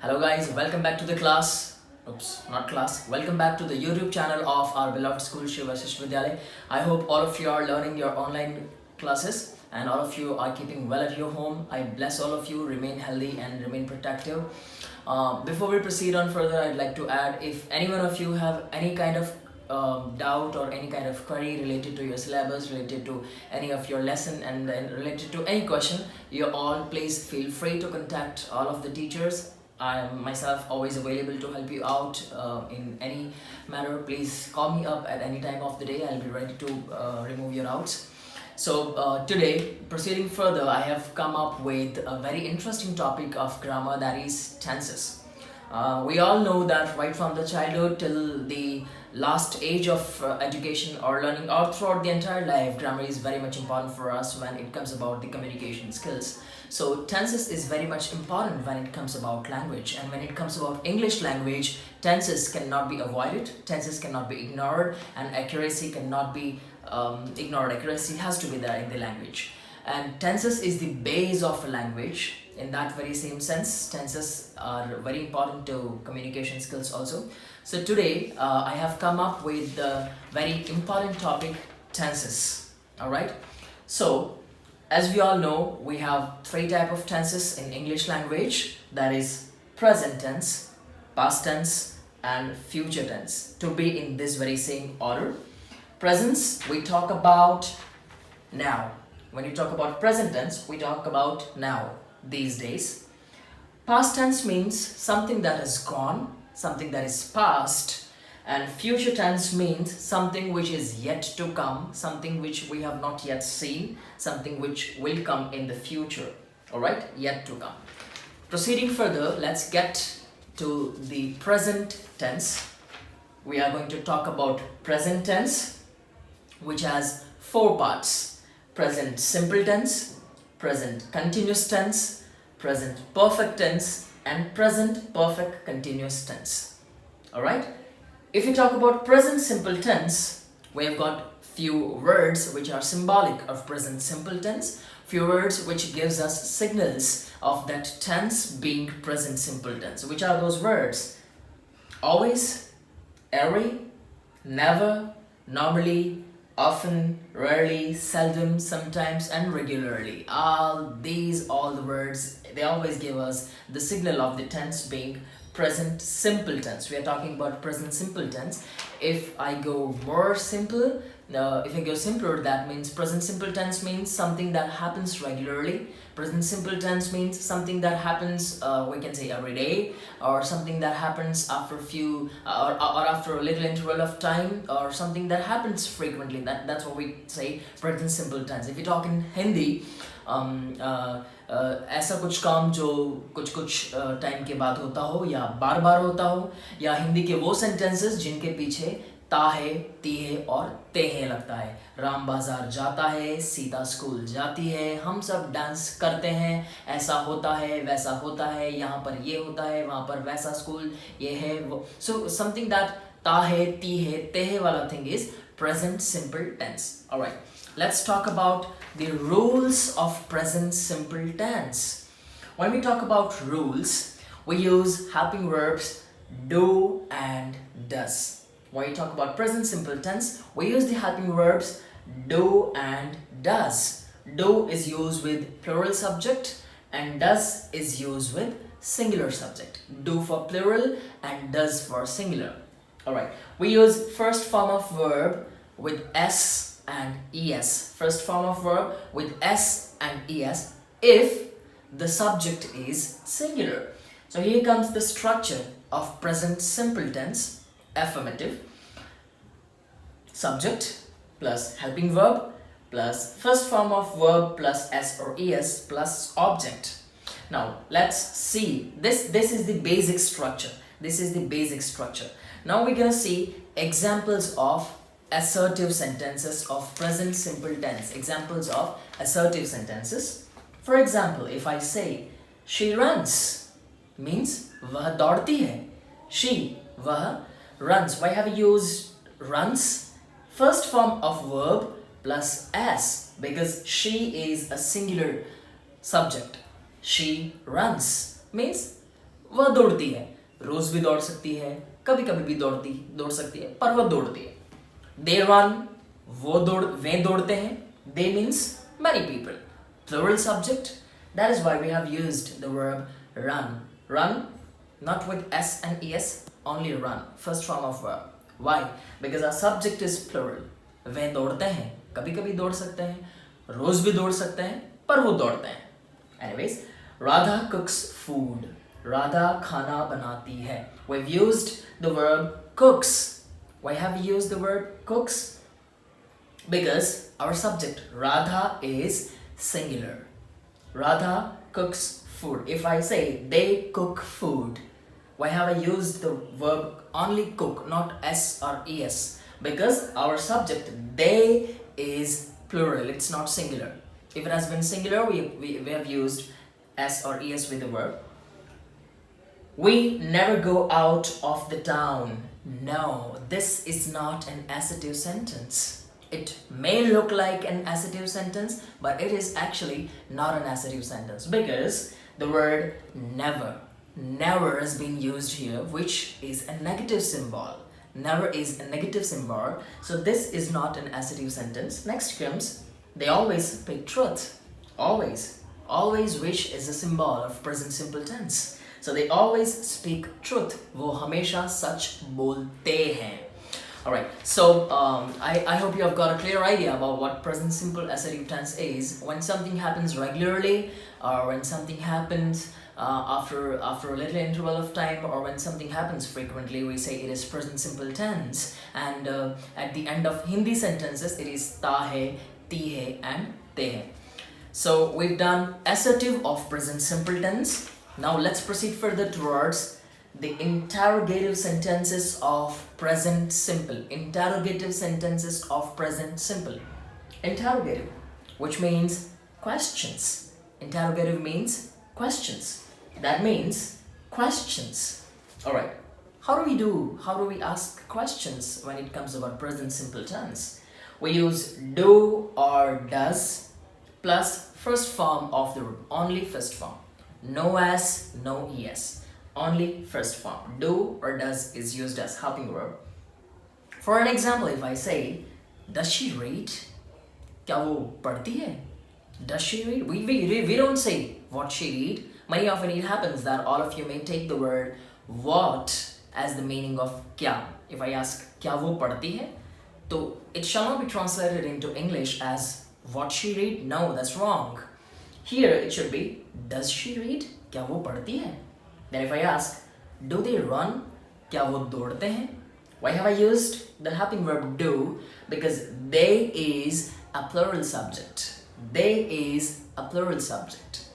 Hello guys, welcome back to the class. Oops, not class. Welcome back to the YouTube channel of our beloved school Shiva Vidyalay. I hope all of you are learning your online classes and all of you are keeping well at your home. I bless all of you, remain healthy and remain protective. Before we proceed on further, I'd like to add, if any one of you have any kind of doubt or any kind of query related to your syllabus, related to any of your lesson, and then related to any question, you all please feel free to contact all of the teachers. I am myself always available to help you out in any matter. Please call me up at any time of the day. I'll be ready to remove your doubts. So today, proceeding further, I have come up with a very interesting topic of grammar, that is tenses. We all know that right from the childhood till the last age of education or learning, or throughout the entire life, grammar is very much important for us when it comes about the communication skills. So tenses is very much important when it comes about language, and when it comes about English language, tenses cannot be avoided, tenses cannot be ignored, and accuracy cannot be ignored. Accuracy has to be there in the language, and tenses is the base of a language. In that very same sense, tenses are very important to communication skills also. So today I have come up with the very important topic, tenses. All right, so as we all know, we have three types of tenses in English language, that is present tense, past tense, and future tense, to be in this very same order. Presence, we talk about now. When you talk about present tense, we talk about now, these days. Past tense means something that has gone, something that is past, and future tense means something which is yet to come, something which we have not yet seen, something which will come in the future. Alright, yet to come. Proceeding further, let's get to the present tense. We are going to talk about present tense, which has four parts: present simple tense, present continuous tense, present perfect tense, and present perfect continuous tense. Alright? If you talk about present simple tense, we have got few words which are symbolic of present simple tense, few words which gives us signals of that tense being present simple tense. Which are those words? Always, every, never, normally, often, rarely, seldom, sometimes, and regularly. All the words, they always give us the signal of the tense being present simple tense. We are talking about present simple tense. If I go more simple, if I go simpler, that means present simple tense means something that happens regularly. Present simple tense means something that happens, we can say every day, or something that happens after a few or after a little interval of time, or something that happens frequently. That's what we say present simple tense. If you talk in Hindi, ऐसा कुछ काम जो कुछ time के बाद होता हो या बार बार होता हो, या हिंदी के वो सेंटेंसेस जिनके पीछे ता है, ती है और ते है लगता है। राम बाजार जाता है, सीता स्कूल जाती है, हम सब डांस करते हैं, ऐसा होता है, वैसा होता है, यहाँ पर ये होता है, वहाँ पर वैसा स्कूल ये है वो। सो समथिंग दैट ता है, ती है, ते है वाला thing is present simple tense. Alright, let's talk about the rules of present simple tense. When we talk about rules, we use helping verbs do and does. When we talk about present simple tense, we use the helping verbs do and does. Do is used with plural subject and does is used with singular subject. Do for plural and does for singular. Alright, we use first form of verb with S and ES. First form of verb with S and ES if the subject is singular. So here comes the structure of present simple tense. Affirmative, subject plus helping verb plus first form of verb plus S or ES plus object. Now let's see, this is the basic structure. This is the basic structure. Now we're gonna see examples of assertive sentences of present simple tense. Examples of assertive sentences. For example, if I say she runs, means वह दौड़ती है. She, वह runs. Why have you used runs? First form of verb plus S, because she is a singular subject. She runs means वह दौड़ती है, रोज भी दौड़ सकती है, कभी कभी भी दौड़ सकती है, पर वह दौड़ती है. They run, वे दौड़ते हैं. They means many people. Plural subject. That is why we have used the verb run. Run, not with s and es, only run. First form of verb. Why? Because our subject is plural. वे दौड़ते हैं, कभी कभी दौड़ सकते हैं, रोज भी दौड़ सकते हैं, पर वो दौड़ते हैं. Anyways, Radha cooks food. Radha खाना बनाती है. We've used the verb cooks. Why have we used the word cooks? Because our subject Radha is singular. Radha cooks food. If I say they cook food, why have I used the verb only cook, not s or es? Because our subject they is plural, it's not singular. If it has been singular, we have used s or es with the verb. We never go out of the town. No, this is not an assertive sentence. It may look like an assertive sentence, but it is actually not an assertive sentence because the word never has been used here, which is a negative symbol. Never is a negative symbol, so this is not an assertive sentence. Next comes, they always speak truth. Always, which is a symbol of present simple tense. So they always speak truth. वो हमेशा सच बोलते हैं. Alright, so I hope you have got a clear idea about what present simple assertive tense is. When something happens regularly, or when something happens after a little interval of time, or when something happens frequently, we say it is present simple tense. And at the end of Hindi sentences, it is ta hai, ti hai, and te hai. So we've done assertive of present simple tense. Now let's proceed further towards the interrogative sentences of present simple. Interrogative sentences of present simple. Interrogative, which means questions. Interrogative means questions. That means questions. Alright, how do we ask questions when it comes about present simple tense? We use do or does plus first form of the verb, only first form. No s, no es, only first form. Do or does is used as helping verb. For an example, if I say, does she read? क्या वो पढ़ती है? Does she read? We don't say what she read. Many often it happens that all of you may take the word what as the meaning of क्या. If I ask क्या वो पढ़ती है, तो it shall not be translated into English as what she read. No, that's wrong. Here it should be, does she read? क्या वो पढ़ती है? Then if I ask, do they run? क्या वो दौड़ते हैं? Why have I used the helping verb do? Because they is a plural subject. They is a plural subject.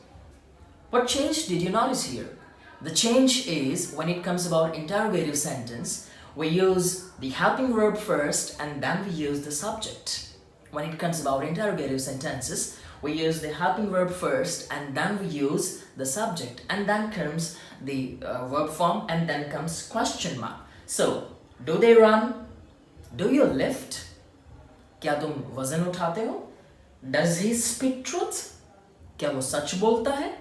What change did you notice here? The change is when it comes about interrogative sentence, we use the helping verb first and then we use the subject. When it comes about interrogative sentences, we use the helping verb first and then we use the subject, and then comes the verb form, and then comes question mark. So, do they run? Do you lift? क्या तुम वजन उठाते हो? Does he speak truth? क्या वो सच बोलता है?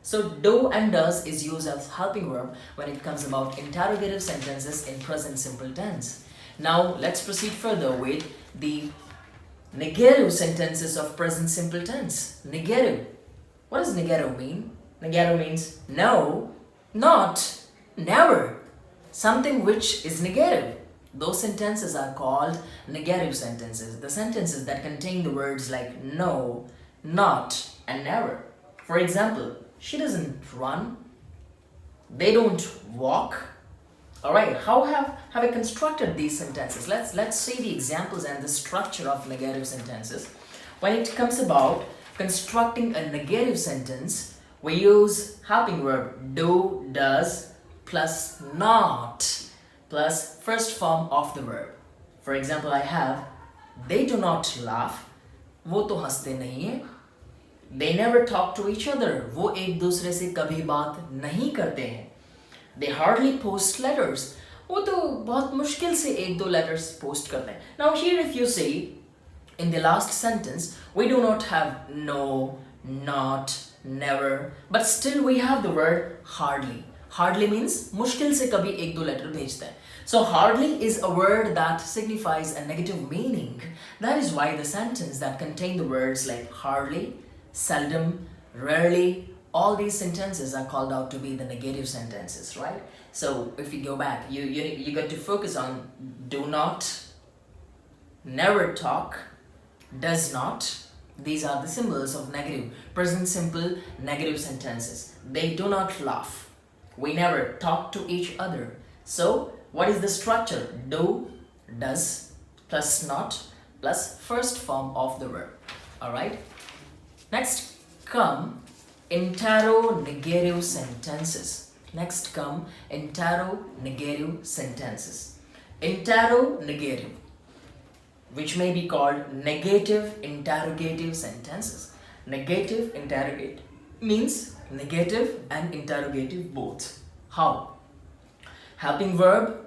So, do and does is used as helping verb when it comes about interrogative sentences in present simple tense. Now, let's proceed further with the negative sentences of present simple tense. Negative. What does negative mean? Negative means no, not, never. Something which is negative. Those sentences are called negative sentences. The sentences that contain the words like no, not, and never. For example, she doesn't run. They don't walk. Alright, how have I constructed these sentences? Let's see the examples and the structure of negative sentences. When it comes about constructing a negative sentence, we use helping verb do, does, plus not, plus first form of the verb. For example, I have, they do not laugh. वो तो हंसते नहीं हैं. They never talk to each other. वो एक दूसरे से कभी बात नहीं करते हैं. They hardly post letters. वो तो बहुत मुश्किल से एक दो letters post करते हैं. Now here if you see, in the last sentence, we do not have no, not, never, but still we have the word hardly. Hardly means मुश्किल से कभी एक दो लेटर भेजते हैं. So hardly is a word that signifies a negative meaning. That is why the sentence that contain the words like hardly, seldom, rarely, all these sentences are called out to be the negative sentences, right? So if you go back, you got to focus on do not, never talk, does not. These are the symbols of negative, present simple negative sentences. They do not laugh. We never talk to each other. So what is the structure? Do, does, plus not, plus first form of the verb. Alright? Next come interrogative sentences. Next come interrogative sentences. Interrogative, which may be called negative interrogative sentences. Negative interrogative means negative and interrogative both. How? Helping verb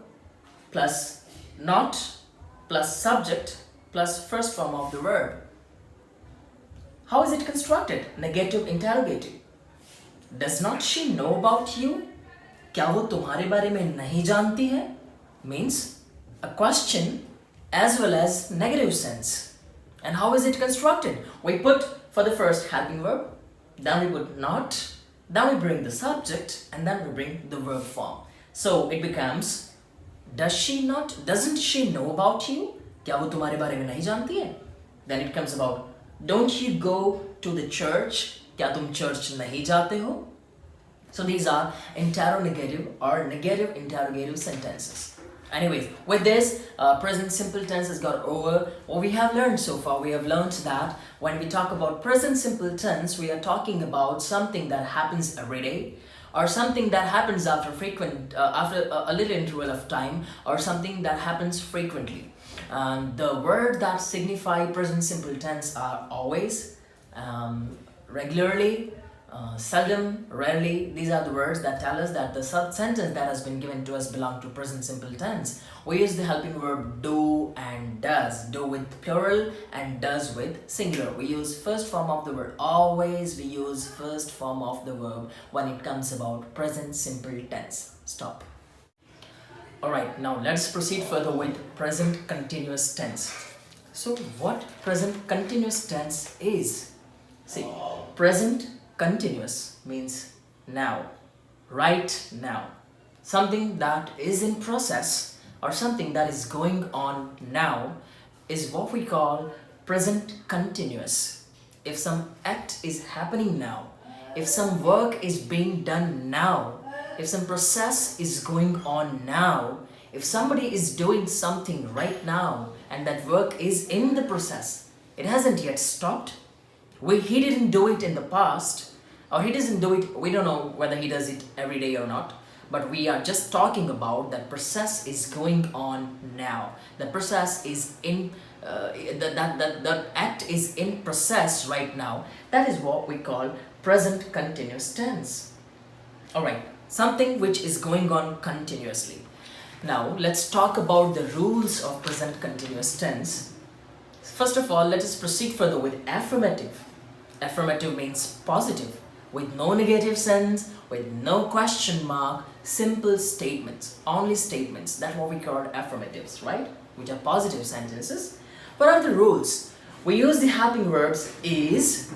plus not plus subject plus first form of the verb. How is it constructed? Negative interrogative. Does not she know about you? क्या वो तुम्हारे बारे में नहीं जानती है? Means a question as well as negative sense. And how is it constructed? We put for the first helping verb, then we put not, then we bring the subject, and then we bring the verb form. So it becomes, doesn't she know about you? क्या वो तुम्हारे बारे में नहीं जानती है? Then it comes about, don't you go to the church? क्या तुम church नहीं जाते हो? So these are interrogative or negative interrogative sentences. Anyways, with this, present simple tense has got over. What we have learned so far, we have learned that when we talk about present simple tense, we are talking about something that happens every day, or something that happens after a little interval of time, or something that happens frequently. The words that signify present simple tense are always, regularly, seldom, rarely. These are the words that tell us that the sentence that has been given to us belong to present simple tense. We use the helping verb do and does. Do with plural and does with singular. We use first form of the word. Always we use first form of the verb when it comes about present simple tense. Stop. Alright, now let's proceed further with present continuous tense. So what present continuous tense is? See, present continuous means now, right now. Something that is in process or something that is going on now is what we call present continuous. If some act is happening now, if some work is being done now, if some process is going on now, if somebody is doing something right now and that work is in the process, it hasn't yet stopped. He didn't do it in the past, or he doesn't do it, we don't know whether he does it every day or not, but we are just talking about that process is going on now. The process is in, that act is in process right now. That is what we call present continuous tense. Alright, something which is going on continuously. Now let's talk about the rules of present continuous tense. First of all, let us proceed further with affirmative. Affirmative means positive, with no negative sense, with no question mark, simple statements, only statements. That's what we call affirmatives, right? Which are positive sentences. What are the rules? We use the helping verbs is,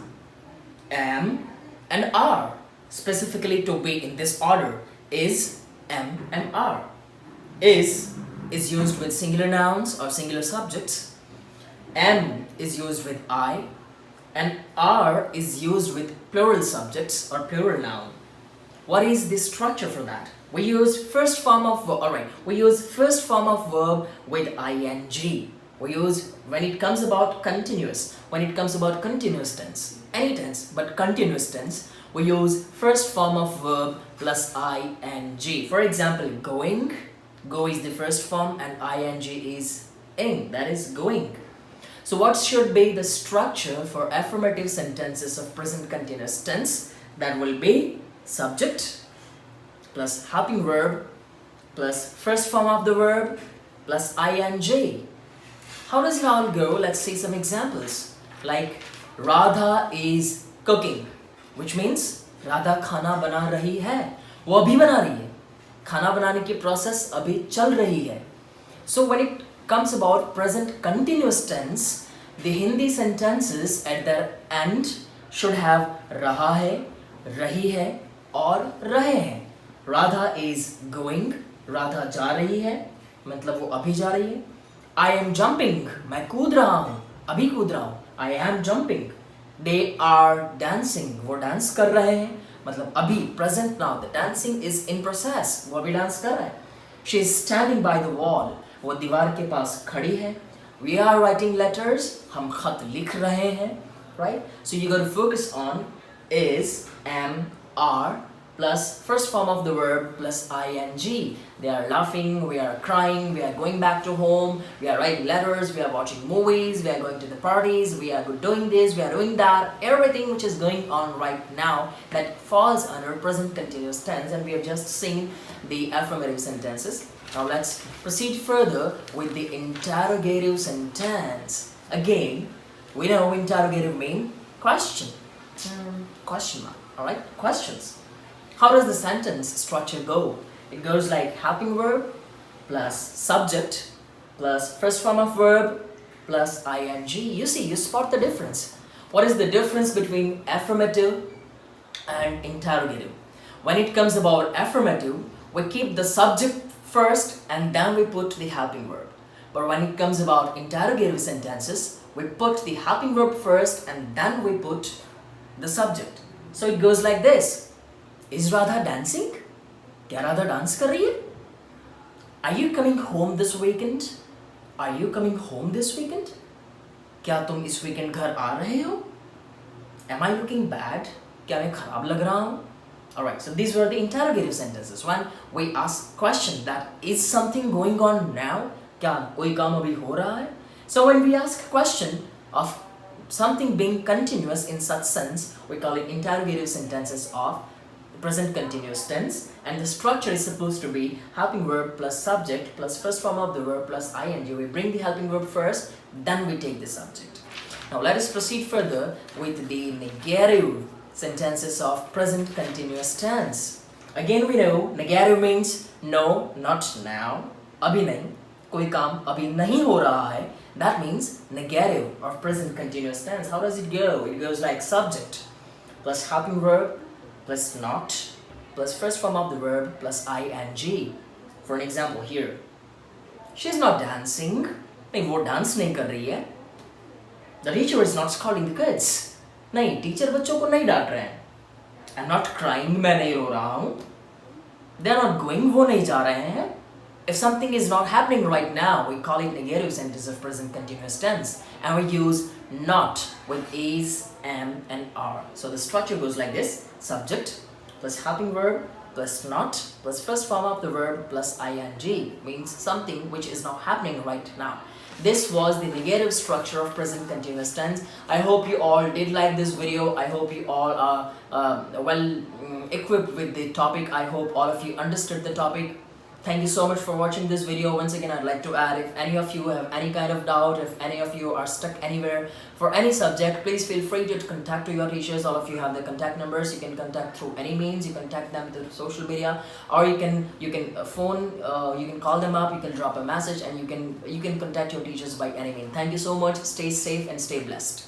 am, and are, specifically to be in this order: is, am, and are. Is used with singular nouns or singular subjects. Am is used with I, and are is used with plural subjects or plural noun. What is the structure for that? We use first form of verb. We use first form of verb with ing. We use when it comes about continuous. When it comes about continuous tense, any tense but continuous tense, we use first form of verb plus ing. For example, going. Go is the first form and ing is ing. That is going. So what should be the structure for affirmative sentences of present continuous tense? That will be subject plus helping verb plus first form of the verb plus ing. How does it all go? Let's see some examples. Like Radha is cooking, which means Radha khana bana rahi hai. वो अभी बना रही है, खाना बनाने की process अभी चल रही है. So when it comes about present continuous tense, the Hindi sentences at their end should have रहा है, रही है और रहे हैं. Radha is going, राधा जा रही है, मतलब वो अभी जा रही है. I am jumping, मैं कूद रहा हूँ, अभी कूद रहा हूँ. I am jumping. They are dancing, वो डांस कर रहे हैं, मतलब अभी present now. The dancing is in process, वो अभी डांस कर रहा है. She is standing by the wall, वो दीवार के पास खड़ी है. We are writing letters, हम खत लिख रहे हैं, right? So you got to focus on is, am, are plus first form of the verb plus ing. They are laughing, we are crying, we are going back to home, we are writing letters, we are watching movies, we are going to the parties, we are doing this, we are doing that. Everything which is going on right now that falls under present continuous tense, and we have just seen the affirmative sentences. Now let's proceed further with the interrogative sentence. Again, we know interrogative mean question. Question mark, alright? Questions. How does the sentence structure go? It goes like helping verb plus subject plus first form of verb plus ing. You see, you spot the difference. What is the difference between affirmative and interrogative? When it comes about affirmative, we keep the subject first and then we put the helping verb. But when it comes about interrogative sentences, we put the helping verb first and then we put the subject. So it goes like this. Is Radha dancing? क्या Radha dance कर रही है? Are you coming home this weekend? Are you coming home this weekend? क्या तुम इस weekend घर आ रहे हो? Am I looking bad? क्या मैं खराब लग रहा हूँ? Alright, so these were the interrogative sentences. When we ask question that is something going on now? क्या कोई काम अभी हो रहा है? So when we ask question of something being continuous in such sense, we call it interrogative sentences of present continuous tense, and the structure is supposed to be helping verb plus subject plus first form of the verb plus ing. We bring the helping verb first, then we take the subject. Now let us proceed further with the negative sentences of present continuous tense. Again we know negative means no, not now, abhi nahi, koi kaam abhi nahi ho raha hai. That means negative of present continuous tense. How does it go? It goes like subject plus helping verb plus not plus first form of the verb plus ing. For an example here, she is not dancing. नहीं, वो dance नहीं कर रही है. The teacher is not scolding the kids. नहीं, teacher बच्चों को नहीं डांट रहे हैं. I'm not crying, मैं नहीं रो रहा हूँ. They are not going, वो नहीं जा रहे हैं. If something is not happening right now, we call it negative sentence of present continuous tense, and we use not with is, am, and are. So the structure goes like this: subject plus helping verb plus not plus first form of the verb plus ing, means something which is not happening right now. This was the negative structure of present continuous tense. I hope you all did like this video. I hope you all are well equipped with the topic. I hope all of you understood the topic. Thank you so much for watching this video. Once again, I'd like to add, if any of you have any kind of doubt, if any of you are stuck anywhere for any subject, please feel free to contact to your teachers. All of you have the contact numbers. You can contact through any means. You contact them through social media, or you can phone, you can call them up, you can drop a message, and you can contact your teachers by any means. Thank you so much. Stay safe and stay blessed.